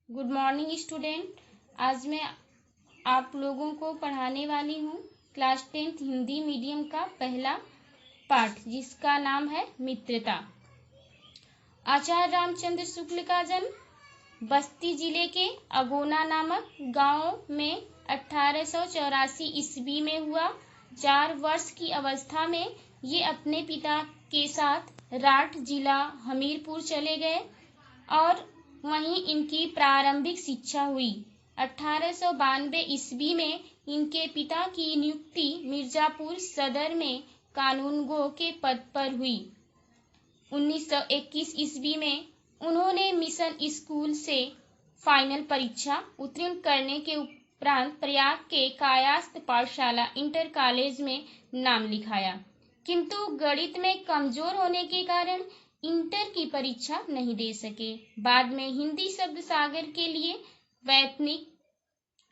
Good morning student. आज मैं आप लोगों को पढ़ाने वाली हूँ क्लास 10th हिंदी मीडियम का पहला पाठ, जिसका नाम है मित्रता। आचार्य रामचंद्र शुक्ल का जन्म बस्ती जिले के अगोना नामक गांव में 1884 ईस्वी में हुआ। 4 वर्ष की अवस्था में ये अपने पिता के साथ राठ जिला हमीरपुर चले गए और वहीं इनकी प्रारंभिक शिक्षा हुई। 1892 ईस्वी में इनके पिता की नियुक्ति मिर्जापुर सदर में कानूनगो के पद पर हुई। 1921 ईस्वी में उन्होंने मिशन स्कूल से फाइनल परीक्षा उत्तीर्ण करने के उपरांत प्रयाग के कायस्थ पाठशाला इंटर कॉलेज में नाम लिखाया, किंतु गणित में कमजोर होने के कारण इंटर की परीक्षा नहीं दे सके। बाद में हिंदी शब्द सागर के लिए वैतनिक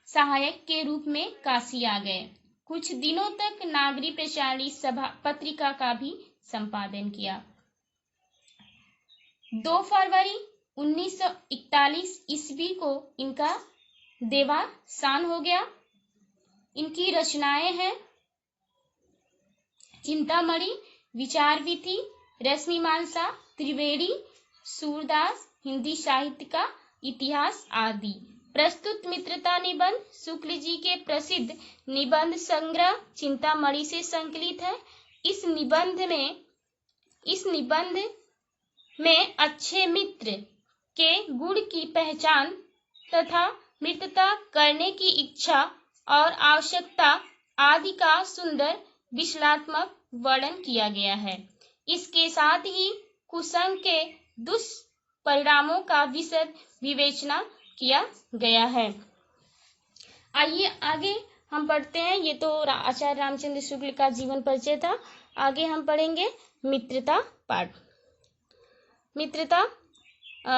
सहायक के रूप में काशी आ गए। कुछ दिनों तक नागरी प्रचारित सभा पत्रिका का भी संपादन किया। 2 फरवरी 1941 ईस्वी को इनका देहावसान हो गया। इनकी रचनाएं हैं चिंतामणि, विचार विधि, रश्मिमांसा, त्रिवेणी, सूरदास, हिंदी साहित्य का इतिहास आदि। प्रस्तुत मित्रता निबंध शुक्ल जी के प्रसिद्ध निबंध संग्रह चिंतामणि से संकलित है। इस निबंध में अच्छे मित्र के गुण की पहचान तथा मित्रता करने की इच्छा और आवश्यकता आदि का सुंदर विश्लेषणात्मक वर्णन किया गया है। इसके साथ ही कुसंग के दुष्परिणामों का विशद विवेचना किया गया है। आइए आगे हम पढ़ते हैं। ये तो आचार्य रामचंद्र शुक्ल का जीवन परिचय था। आगे हम पढ़ेंगे मित्रता पाठ। मित्रता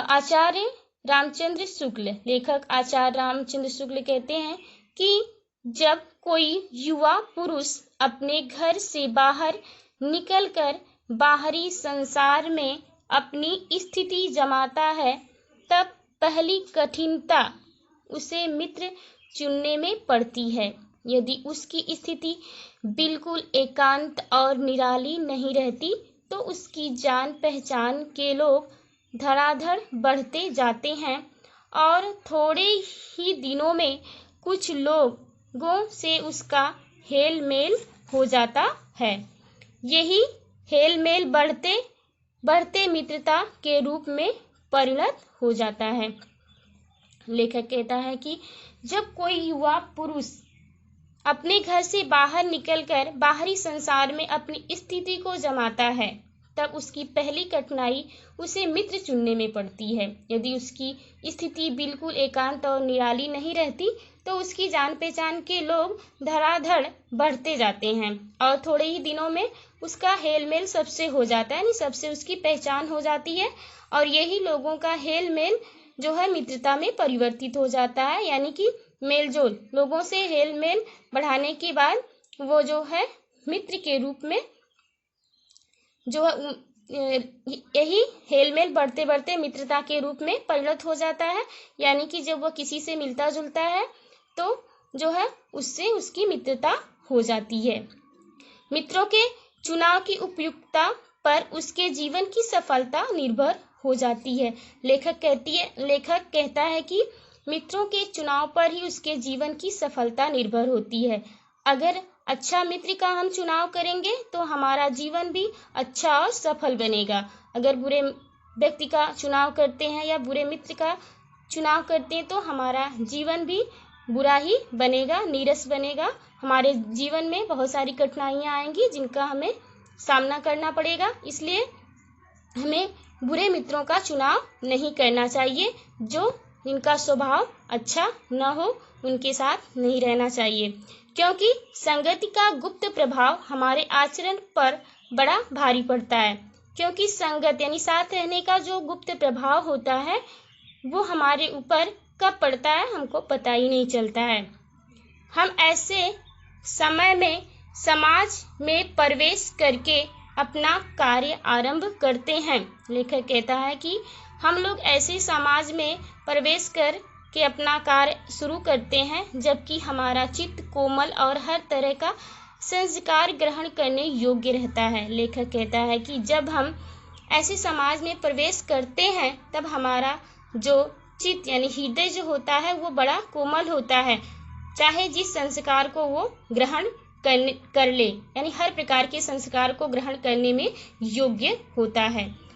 आचार्य रामचंद्र शुक्ल, लेखक आचार्य रामचंद्र शुक्ल कहते हैं कि जब कोई युवा पुरुष अपने घर से बाहर निकलकर बाहरी संसार में अपनी स्थिति जमाता है, तब पहली कठिनता उसे मित्र चुनने में पड़ती है। यदि उसकी स्थिति बिल्कुल एकांत और निराली नहीं रहती, तो उसकी जान पहचान के लोग धड़ाधड़ बढ़ते जाते हैं और थोड़े ही दिनों में कुछ लोगों से उसका हेल मेल हो जाता है। यही हेल मेल बढ़ते बढ़ते मित्रता के रूप में परिणत हो जाता है। लेखक कहता है कि जब कोई युवा पुरुष अपने घर से बाहर निकलकर बाहरी संसार में अपनी स्थिति को जमाता है, तब उसकी पहली कठिनाई उसे मित्र चुनने में पड़ती है। यदि उसकी स्थिति बिल्कुल एकांत और निराली नहीं रहती, तो उसकी जान पहचान के लोग धड़ाधड़ बढ़ते जाते हैं और थोड़े ही दिनों में उसका हेल मेल सबसे हो जाता है, यानी सबसे उसकी पहचान हो जाती है। और यही लोगों का हेल मेल जो है मित्रता में परिवर्तित हो जाता है, यानी कि मेलजोल। लोगों से हेल मेल बढ़ाने के बाद वो जो है मित्र के रूप में जो है यही हेल मेल बढ़ते बढ़ते मित्रता के रूप में परिणत हो जाता है। यानी कि जब वह किसी से मिलता जुलता है तो जो है उससे उसकी मित्रता हो जाती है। मित्रों के चुनाव की उपयुक्तता पर उसके जीवन की सफलता निर्भर हो जाती है। लेखक कहता है कि मित्रों के चुनाव पर ही उसके जीवन की सफलता निर्भर होती है। अगर अच्छा मित्र का हम चुनाव करेंगे तो हमारा जीवन भी अच्छा और सफल बनेगा। अगर बुरे व्यक्ति का चुनाव करते हैं या बुरे मित्र का चुनाव करते हैं तो हमारा जीवन भी बुरा ही बनेगा, नीरस बनेगा। हमारे जीवन में बहुत सारी कठिनाइयां आएंगी जिनका हमें सामना करना पड़ेगा। इसलिए हमें बुरे मित्रों का चुनाव नहीं करना चाहिए। जो जिनका स्वभाव अच्छा न हो उनके साथ नहीं रहना चाहिए, क्योंकि संगति का गुप्त प्रभाव हमारे आचरण पर बड़ा भारी पड़ता है। क्योंकि संगत यानी साथ रहने का जो गुप्त प्रभाव होता है वो हमारे ऊपर कब पड़ता है हमको पता ही नहीं चलता है। हम ऐसे समय में समाज में प्रवेश करके अपना कार्य आरंभ करते हैं। लेखक कहता है कि हम लोग ऐसे समाज में प्रवेश कर के अपना कार्य शुरू करते हैं, जबकि हमारा चित्त कोमल और हर तरह का संस्कार ग्रहण करने योग्य रहता है। लेखक कहता है कि जब हम ऐसे समाज में प्रवेश करते हैं तब हमारा जो चित्त यानी हृदय जो होता है वो बड़ा कोमल होता है, चाहे जिस संस्कार को वो ग्रहण कर ले, यानी हर प्रकार के संस्कार को ग्रहण करने में योग्य होता है।